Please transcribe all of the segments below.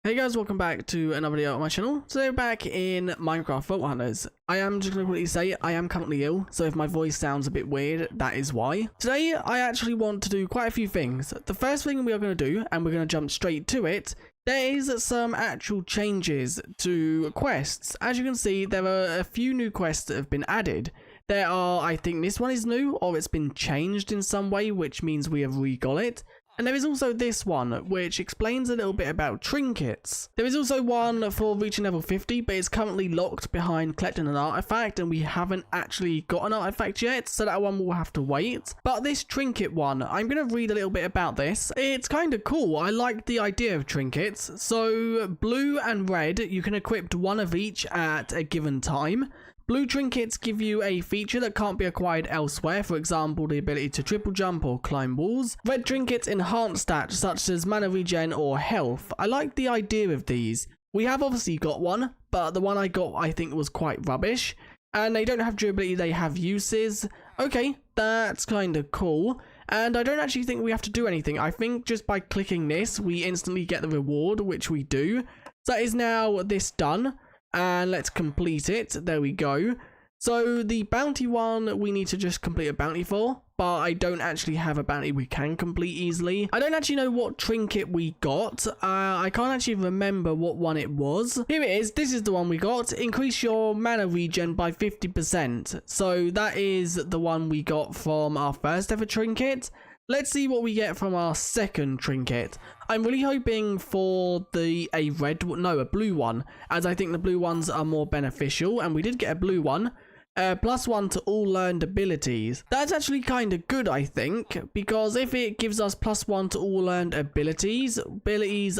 Hey guys, welcome back to another video on my channel. Today we're back in Minecraft Vault Hunters. I am just going to quickly say I am currently ill, so if my voice sounds a bit weird, that is why. Today I actually want to do quite a few things. The first thing we are going to do, and we're going to jump straight to it, there is some actual changes to quests. As you can see, there are a few new quests that have been added. There are, I think this one is new, or it's been changed in some way, which means we have re-got it. And there is also this one, which explains a little bit about trinkets. There is also one for reaching level 50, but it's currently locked behind collecting an artifact, and we haven't actually got an artifact yet, so that one will have to wait. But this trinket one, I'm going to read a little bit about this. It's kind of cool. I like the idea of trinkets. So blue and red, you can equip one of each at a given time. Blue trinkets give you a feature that can't be acquired elsewhere, for example the ability to triple jump or climb walls. Red trinkets enhance stats such as mana regen or health. I like the idea of these. We have obviously got one, but the one I got I think was quite rubbish. And they don't have durability, they have uses. Okay, that's kind of cool. And I don't actually think we have to do anything. I think just by clicking this, we instantly get the reward, which we do. So that is now this done. And let's complete it. There we go. So the bounty one, we need to just complete a bounty for, but I don't actually have a bounty we can complete easily. I don't actually know what trinket we got. I can't actually remember what one it was. Here it is. This is the one we got. Increase your mana regen by 50%. So that is the one we got from our first ever trinket. Let's see what we get from our second trinket. I'm really hoping for a blue one, as I think the blue ones are more beneficial, and we did get a blue one. +1 to all learned abilities. That's actually kind of good, I think, because if it gives us +1 to all learned abilities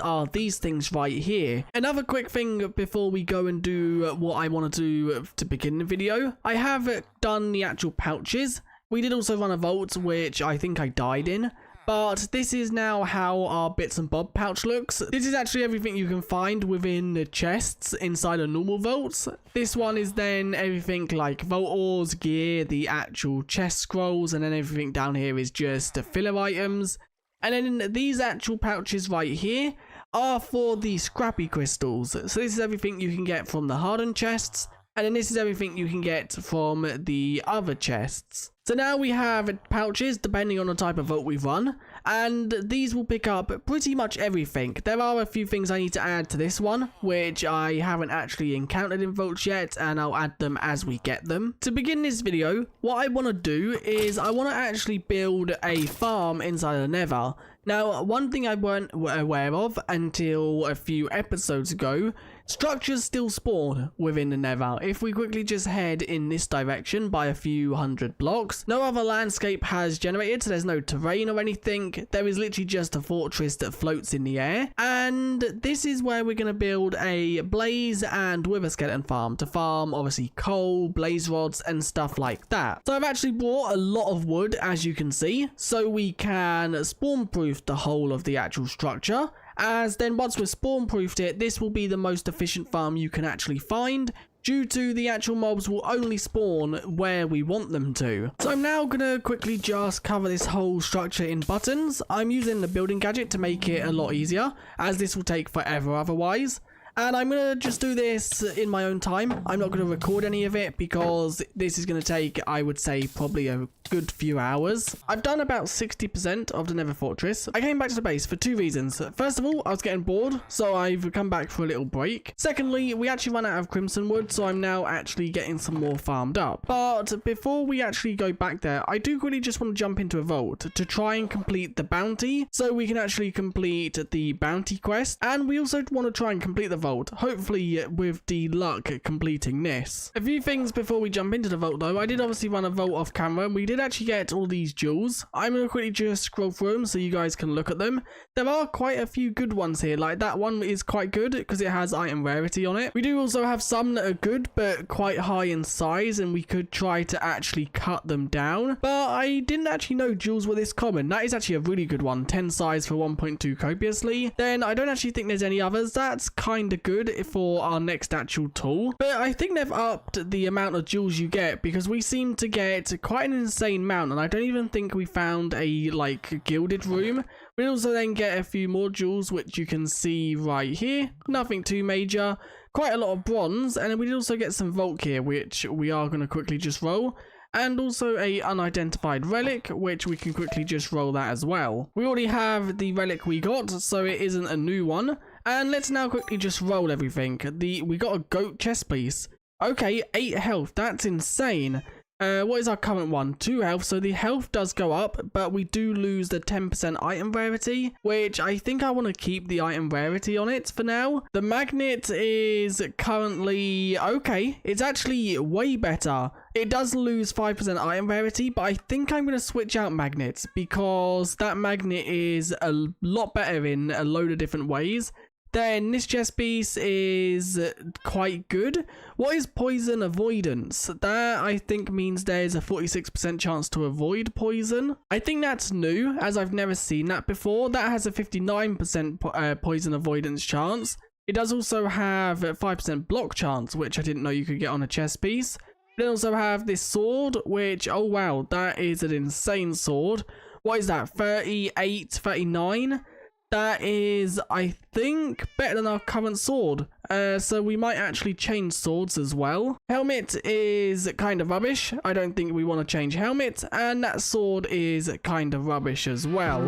are these things right here. Another quick thing before we go and do what I want to do to begin the video, I have done the actual pouches. We did also run a vault, which I think I died in, but this is now how our bits and bob pouch looks. This is actually everything you can find within the chests inside a normal vault. This one is then everything like vault ores, gear, the actual chest scrolls, and then everything down here is just filler items. And then these actual pouches right here are for the scrappy crystals. So this is everything you can get from the hardened chests. And then this is everything you can get from the other chests. So now we have pouches depending on the type of vault we run, and these will pick up pretty much everything. There are a few things I need to add to this one, which I haven't actually encountered in vaults yet, and I'll add them as we get them. To begin this video, what I want to do is I want to actually build a farm inside the nether. Now, one thing I weren't aware of until a few episodes ago, structures still spawn within the nether. If we quickly just head in this direction by a few hundred blocks, no other landscape has generated, so there's no terrain or anything. There is literally just a fortress that floats in the air. And this is where we're going to build a blaze and wither skeleton farm to farm obviously coal, blaze rods and stuff like that. So I've actually brought a lot of wood, as you can see, so we can spawn proof the whole of the actual structure, as then once we've spawn proofed it, this will be the most efficient farm you can actually find, due to the actual mobs will only spawn where we want them to. So I'm now gonna quickly just cover this whole structure in buttons. I'm using the building gadget to make it a lot easier, as this will take forever otherwise. And I'm going to just do this in my own time. I'm not going to record any of it because this is going to take, I would say, probably a good few hours. I've done about 60% of the Nether Fortress. I came back to the base for two reasons. First of all, I was getting bored, so I've come back for a little break. Secondly, we actually ran out of crimson wood, so I'm now actually getting some more farmed up. But before we actually go back there, I do really just want to jump into a vault to try and complete the bounty, so we can actually complete the bounty quest. And we also want to try and complete the vault, hopefully with the luck completing this. A few things before we jump into the vault though. I did obviously run a vault off camera, and we did actually get all these jewels. I'm going to quickly just scroll through them so you guys can look at them. There are quite a few good ones here, like that one is quite good because it has item rarity on it. We do also have some that are good but quite high in size, and we could try to actually cut them down, but I didn't actually know jewels were this common. That is actually a really good one, 10 size for 1.2 copiously. Then I don't actually think there's any others. That's kind kind of good for our next actual tool. But I think they've upped the amount of jewels you get, because we seem to get quite an insane amount, and I don't even think we found a like gilded room. We also then get a few more jewels, which you can see right here. Nothing too major. Quite a lot of bronze, and then we did also get some vault gear, which we are going to quickly just roll. And also a unidentified relic, which we can quickly just roll that as well. We already have the relic we got, so it isn't a new one. And let's now quickly just roll everything. We got a goat chest piece. Okay, 8 health, that's insane. What is our current one? 2 health, so the health does go up, but we do lose the 10% item rarity, which I think I want to keep the item rarity on it for now. The magnet is currently okay. It's actually way better. It does lose 5% item rarity, but I think I'm going to switch out magnets, because that magnet is a lot better in a load of different ways. Then this chest piece is quite good. What is poison avoidance? That I think means there's a 46% chance to avoid poison. I think that's new, as I've never seen that before. That has a 59% poison avoidance chance. It does also have a 5% block chance, which I didn't know you could get on a chest piece. They also have this sword, which, oh wow, that is an insane sword. What is that? 38, 39? That is, I think, better than our current sword. So we might actually change swords as well. Helmet is kind of rubbish. I don't think we want to change helmet. And that sword is kind of rubbish as well.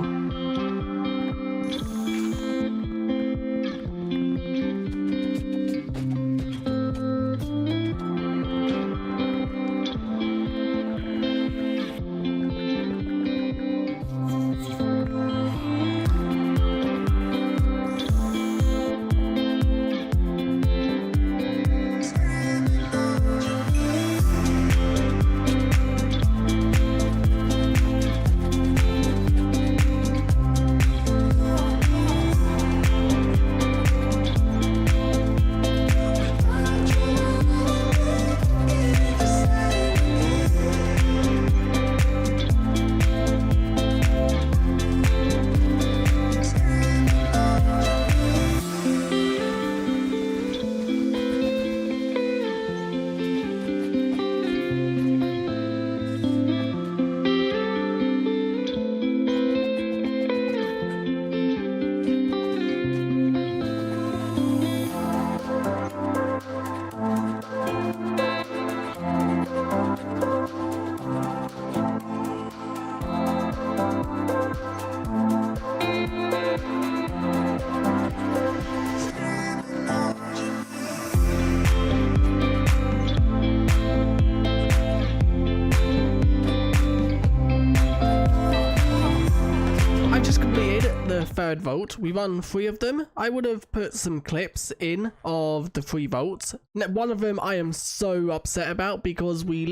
Third vault. We run 3 of them. I would have put some clips in of the 3 vaults. One of them I am so upset about, because we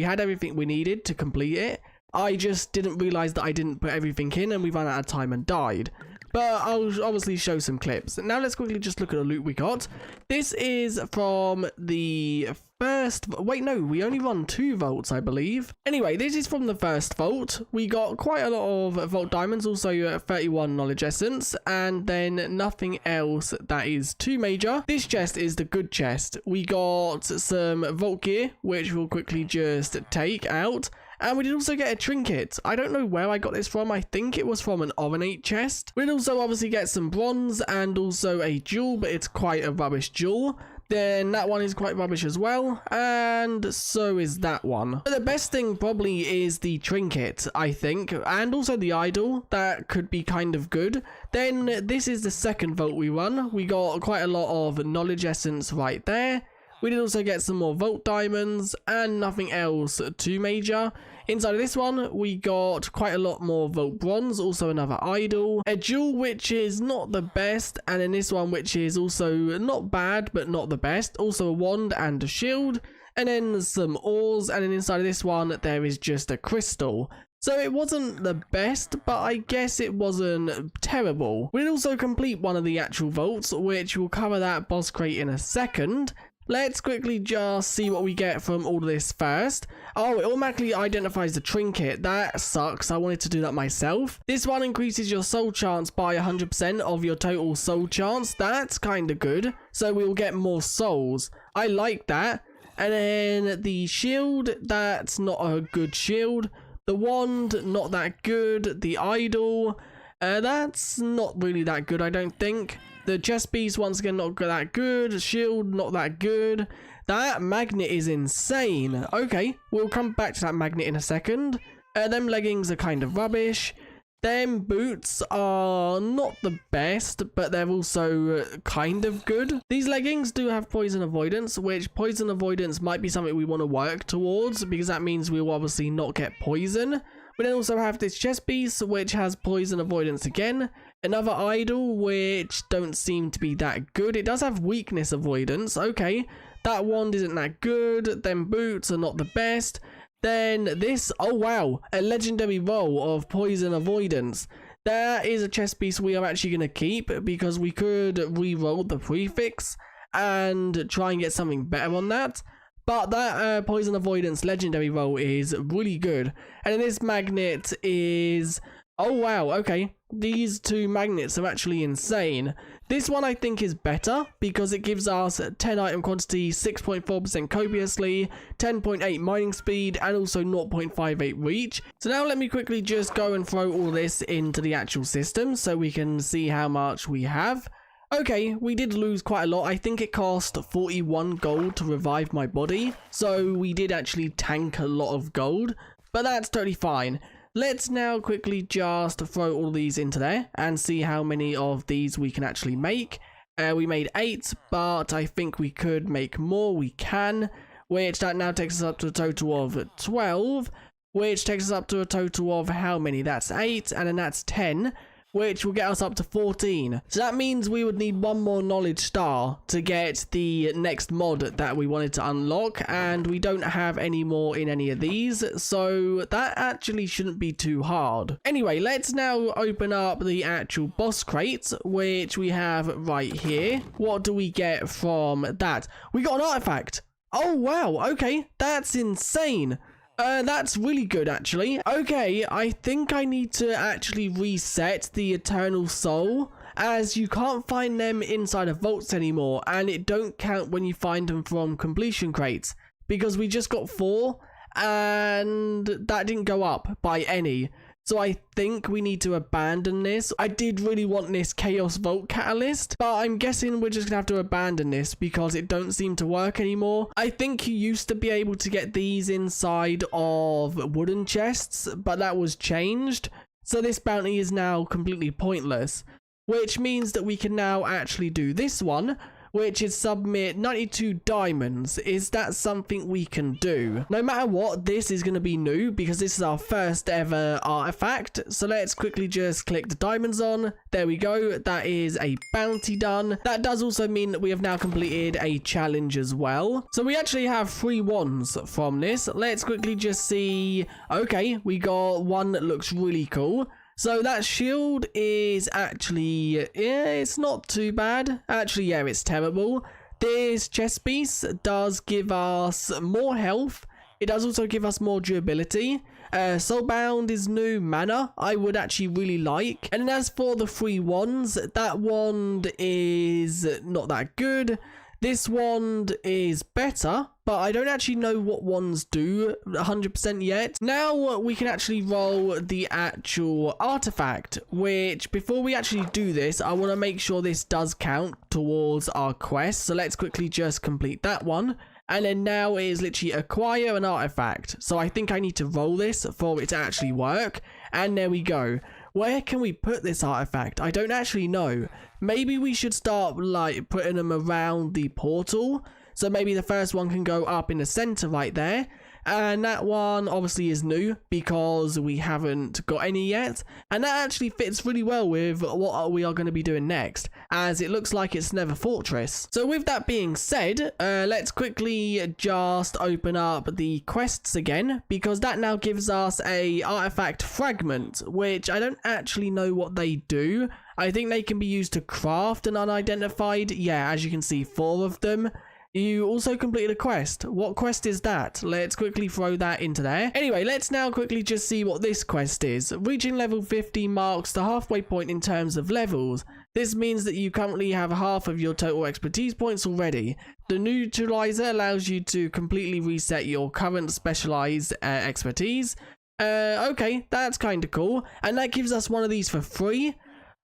had everything we needed to complete it. I just didn't realize that I didn't put everything in, and we ran out of time and died. But I'll obviously show some clips. Now let's quickly just look at the loot we got. This is from the first... Wait, no, we only run 2 vaults, I believe. Anyway, this is from the first vault. We got quite a lot of vault diamonds, also 31 knowledge essence, and then nothing else that is too major. This chest is the good chest. We got some vault gear, which we'll quickly just take out. And we did also get a trinket. I don't know where I got this from. I think it was from an ornate chest. We did also obviously get some bronze and also a jewel, but it's quite a rubbish jewel. Then that one is quite rubbish as well, and so is that one. But the best thing probably is the trinket, I think, and also the idol. That could be kind of good. Then this is the second vault we run. We got quite a lot of knowledge essence right there. We did also get some more vault diamonds and nothing else too major. Inside of this one, we got quite a lot more vault bronze, also another idol, a jewel which is not the best, and in this one which is also not bad but not the best, also a wand and a shield, and then some ores, and then inside of this one there is just a crystal. So it wasn't the best, but I guess it wasn't terrible. We'll also complete one of the actual vaults, which we'll cover that boss crate in a second. Let's quickly just see what we get from all of this first. Oh, it automatically identifies the trinket. That sucks. I wanted to do that myself. This one increases your soul chance by 100% of your total soul chance. That's kind of good. So we will get more souls. I like that. And then the shield, that's not a good shield. The wand, not that good. The idol, that's not really that good, I don't think. The chest piece, once again, not that good. Shield, not that good. That magnet is insane. Okay, we'll come back to that magnet in a second. Them leggings are kind of rubbish. Them boots are not the best, but they're also kind of good. These leggings do have poison avoidance, which poison avoidance might be something we want to work towards, because that means we will obviously not get poison. We then also have this chest piece, which has poison avoidance again. Another idol, which don't seem to be that good. It does have weakness avoidance. Okay, that wand isn't that good. Them boots are not the best. Then this, oh wow, a legendary roll of poison avoidance. That is a chest piece we are actually going to keep, because we could re-roll the prefix and try and get something better on that. But that poison avoidance legendary roll is really good. And then this magnet is... oh wow, okay. These two magnets are actually insane. This one I think is better because it gives us 10 item quantity, 6.4% copiously, 10.8 mining speed, and also 0.58 reach. So now let me quickly just go and throw all this into the actual system so we can see how much we have. Okay, we did lose quite a lot. I think it cost 41 gold to revive my body. So we did actually tank a lot of gold, but that's totally fine. Let's now quickly just throw all these into there and see how many of these we can actually make. We made 8, but I think we could make more. We can, which that now takes us up to a total of 12, which takes us up to a total of how many? That's 8, and then that's 10. Which will get us up to 14. So that means we would need one more knowledge star to get the next mod that we wanted to unlock, and we don't have any more in any of these, so that actually shouldn't be too hard. Anyway, let's now open up the actual boss crate, which we have right here. What do we get from that? We got an artifact. Oh wow, okay, that's insane. That's really good, actually. Okay, I think I need to actually reset the Eternal Soul, as you can't find them inside of vaults anymore, and it don't count when you find them from completion crates, because we just got 4, and that didn't go up by any. So I think we need to abandon this. I did really want this Chaos Vault Catalyst, but I'm guessing we're just gonna have to abandon this because it don't seem to work anymore. I think you used to be able to get these inside of wooden chests, but that was changed. So this bounty is now completely pointless, which means that we can now actually do this one, which is submit 92 diamonds. Is that something we can do? No matter what, this is going to be new because this is our first ever artifact. So let's quickly just click the diamonds on. There we go. That is a bounty done. That does also mean that we have now completed a challenge as well. So we actually have 3 wands from this. Let's quickly just see. Okay, we got one that looks really cool. So that shield is actually, yeah, it's not too bad. Actually, yeah, it's terrible. This chest piece does give us more health. It does also give us more durability. Soulbound is new. Mana, I would actually really like. And then as for the 3 wands, that wand is not that good. This wand is better, but I don't actually know what wands do 100% yet. Now we can actually roll the actual artifact, which before we actually do this, I want to make sure this does count towards our quest. So let's quickly just complete that one. And then now it is literally acquire an artifact. So I think I need to roll this for it to actually work. And there we go. Where can we put this artifact? I don't actually know. Maybe we should start like putting them around the portal. So maybe the first one can go up in the center right there. And that one obviously is new because we haven't got any yet. And that actually fits really well with what we are going to be doing next, as it looks like it's Nether Fortress. So with that being said, let's quickly just open up the quests again, because that now gives us a artifact fragment, which I don't actually know what they do. I think they can be used to craft an unidentified. Yeah, as you can see, 4 of them. You also completed a quest. What quest is that? Let's quickly throw that into there. Anyway, let's now quickly just see what this quest is. Reaching level 50 marks the halfway point in terms of levels. This means that you currently have half of your total expertise points already. The neutralizer allows you to completely reset your current specialized expertise. Okay, that's kind of cool. And that gives us one of these for free.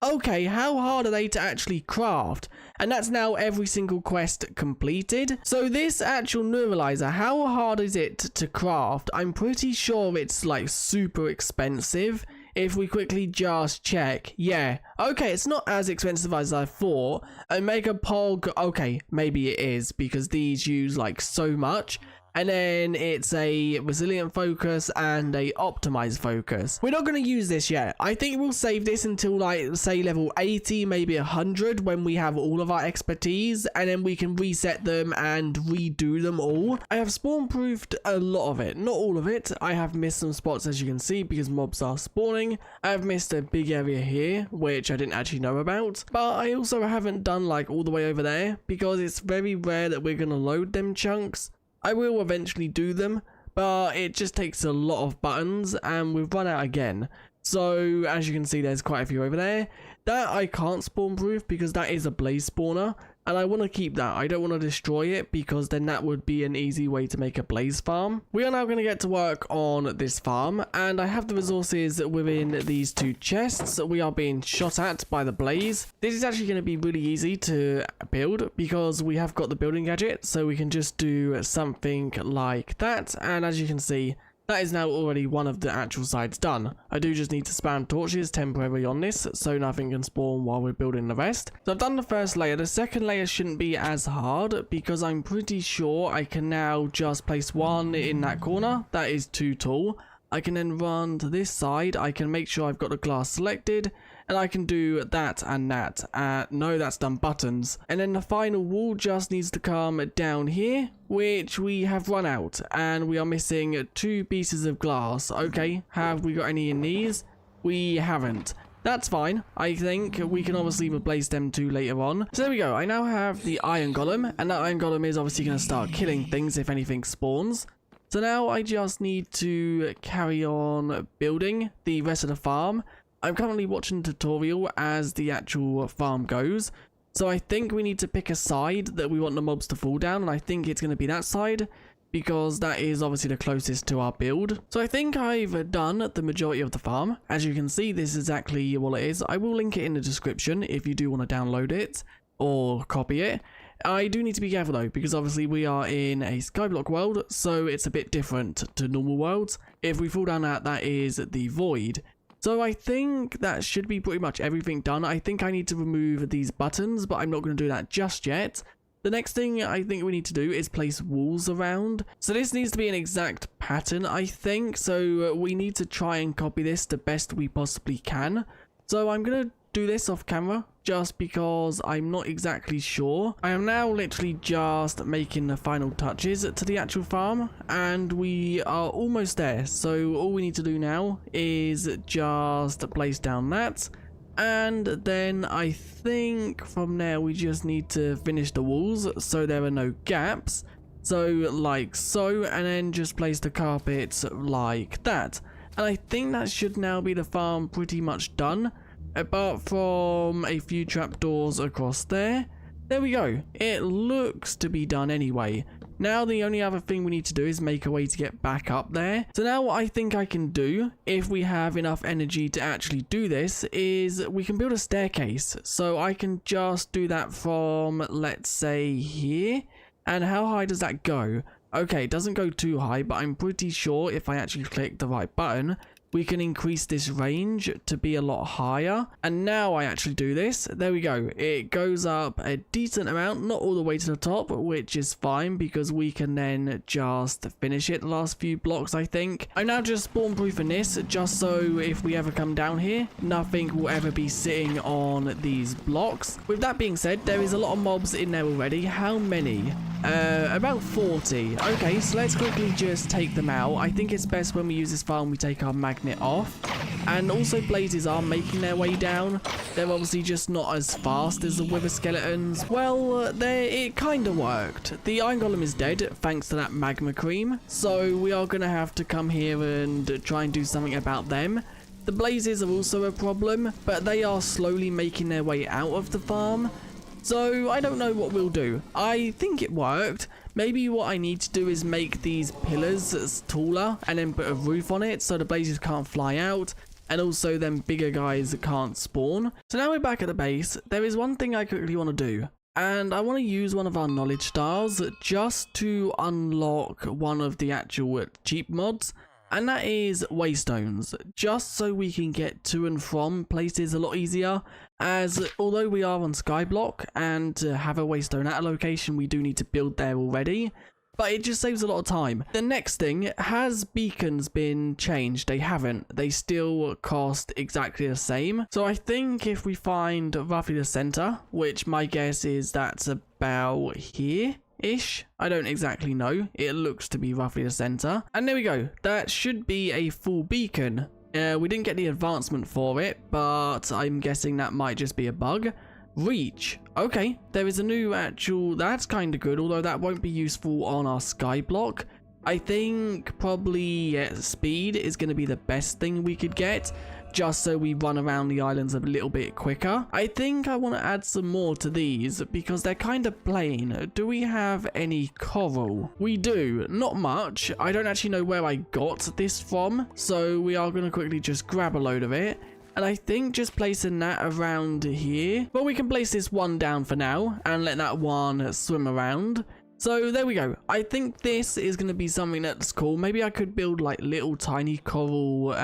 Okay, how hard are they to actually craft? And that's now every single quest completed. So this actual neuralizer, how hard is it to craft? I'm pretty sure it's like super expensive. If we quickly just check, yeah, okay, it's not as expensive as I thought. Omega Pog, okay, maybe it is because these use like so much. And then it's a resilient focus and a optimized focus. We're not going to use this yet. I think we'll save this until like say level 80, maybe 100 when we have all of our expertise, and then we can reset them and redo them all. I have spawn proofed a lot of it, not all of it. I have missed some spots as you can see because mobs are spawning. I have missed a big area here which I didn't actually know about, but I also haven't done like all the way over there because it's very rare that we're going to load them chunks. I will eventually do them, but it just takes a lot of buttons and we've run out again. So as you can see, there's quite a few over there. That I can't spawn proof because that is a blaze spawner, and I want to keep that. I don't want to destroy it because then that would be an easy way to make a blaze farm. We are now going to get to work on this farm, and I have the resources within these two chests. We are being shot at by the blaze. This is actually going to be really easy to build because we have got the building gadget, so we can just do something like that. And as you can see, that is now already one of the actual sides done. I do just need to spam torches temporarily on this so nothing can spawn while we're building the rest. So I've done the first layer. The second layer shouldn't be as hard because I'm pretty sure I can now just place one in that corner. That is too tall. I can then run to this side. I can make sure I've got the glass selected, and I can do that and that. No, that's done buttons. And then the final wall just needs to come down here, which we have run out, and we are missing 2 pieces of glass. Okay, have we got any in these? We haven't. That's fine. I think we can obviously replace them 2 later on. So there we go. I now have the iron golem, and that iron golem is obviously going to start killing things if anything spawns. So now I just need to carry on building the rest of the farm. I'm currently watching a tutorial as the actual farm goes. So I think we need to pick a side that we want the mobs to fall down, and I think it's going to be that side because that is obviously the closest to our build. So I think I've done the majority of the farm. As you can see, this is exactly what it is. I will link it in the description if you do want to download it or copy it. I do need to be careful though, because obviously we are in a skyblock world, so it's a bit different to normal worlds. If we fall down that is the void. So I think that should be pretty much everything done. I think I need to remove these buttons, but I'm not going to do that just yet. The next thing I think we need to do is place walls around. So this needs to be an exact pattern, I think. So we need to try and copy this the best we possibly can. So I'm going to do this off camera just because I'm not exactly sure. I am now literally just making the final touches to the actual farm, and we are almost there. So all we need to do now is just place down that, and then I think from there we just need to finish the walls so there are no gaps. So like so, and then just place the carpets like that. And I think that should now be the farm pretty much done. Apart from a few trapdoors across there. There we go. It looks to be done anyway. Now the only other thing we need to do is make a way to get back up there. So now what I think I can do, if we have enough energy to actually do this, is we can build a staircase. So I can just do that from, let's say, here. And how high does that go? Okay, it doesn't go too high, but I'm pretty sure if I actually click the right button, we can increase this range to be a lot higher. And now I actually do this. There we go. It goes up a decent amount, not all the way to the top, which is fine because we can then just finish it the last few blocks, I think. I'm now just spawn proofing this just so if we ever come down here, nothing will ever be sitting on these blocks. With that being said, there is a lot of mobs in there already. How many? About 40. Okay, so let's quickly just take them out. I think it's best when we use this file and we take our magnet off. And also blazes are making their way down. They're obviously just not as fast as the wither skeletons. Well, it kind of worked. The iron golem is dead thanks to that magma cream. So we are going to have to come here and try and do something about them. The blazes are also a problem, but they are slowly making their way out of the farm. So I don't know what we'll do. I think it worked. Maybe what I need to do is make these pillars taller and then put a roof on it so the blazes can't fly out. And also them bigger guys can't spawn. So now we're back at the base. There is one thing I quickly want to do. And I want to use one of our knowledge stars just to unlock one of the actual cheap mods. And that is waystones, just so we can get to and from places a lot easier, as although we are on Skyblock and to have a waystone at a location we do need to build there already, but it just saves a lot of time. The next thing, has beacons been changed? They haven't, they still cost exactly the same. So I think if we find roughly the center, which my guess is that's about here, ish. I don't exactly know. It looks to be roughly the center. And there we go. That should be a full beacon. We didn't get the advancement for it, but I'm guessing that might just be a bug. Reach. Okay, there is a new actual... That's kind of good, although that won't be useful on our skyblock. I think probably speed is going to be the best thing we could get, just so we run around the islands a little bit quicker. I think I want to add some more to these because they're kind of plain. Do we have any coral? We do. Not much. I don't actually know where I got this from, so we are going to quickly just grab a load of it. And I think just placing that around here. Well, we can place this one down for now and let that one swim around. So there we go. I think this is going to be something that's cool. Maybe I could build like little tiny coral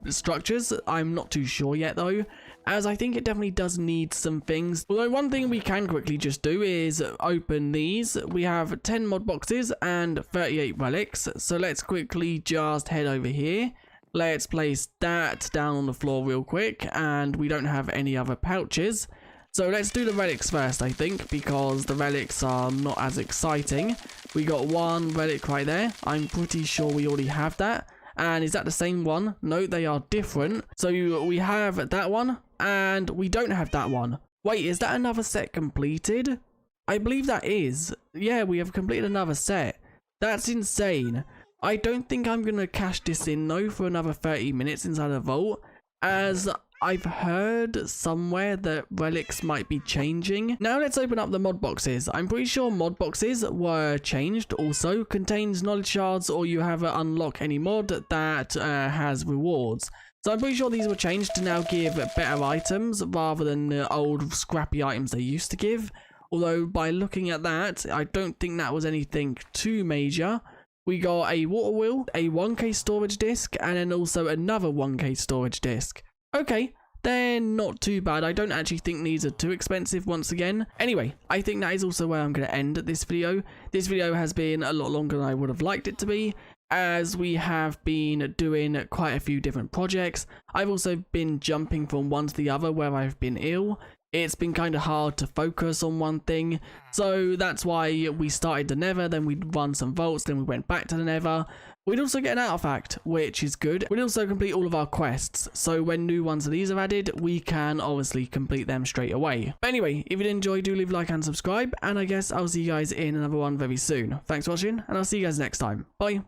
structures. I'm not too sure yet though, as I think it definitely does need some things. Although one thing we can quickly just do is open these. We have 10 mod boxes and 38 relics. So let's quickly just head over here. Let's place that down on the floor real quick, and we don't have any other pouches. So let's do the relics first, I think, because the relics are not as exciting. We got one relic right there. I'm pretty sure we already have that. And is that the same one? No, they are different. So we have that one, and we don't have that one. Wait, is that another set completed? I believe that is. Yeah, we have completed another set. That's insane. I don't think I'm going to cash this in, though, for another 30 minutes inside the vault, as I've heard somewhere that relics might be changing. Now let's open up the mod boxes. I'm pretty sure mod boxes were changed also. Contains knowledge shards, or you have to unlock any mod that has rewards. So I'm pretty sure these were changed to now give better items rather than the old scrappy items they used to give. Although by looking at that, I don't think that was anything too major. We got a water wheel, a 1k storage disc, and then also another 1k storage disc. Okay, they're not too bad. I don't actually think these are too expensive once again. Anyway, I think that is also where I'm going to end this video. This video has been a lot longer than I would have liked it to be, as we have been doing quite a few different projects. I've also been jumping from one to the other where I've been ill. It's been kind of hard to focus on one thing, so that's why we started the nether, then we'd run some vaults, then we went back to the nether. We'd also get an artifact, which is good. We'd also complete all of our quests, so when new ones of these are added, we can obviously complete them straight away. But anyway, if you did enjoy, do leave a like and subscribe, and I guess I'll see you guys in another one very soon. Thanks for watching, and I'll see you guys next time. Bye.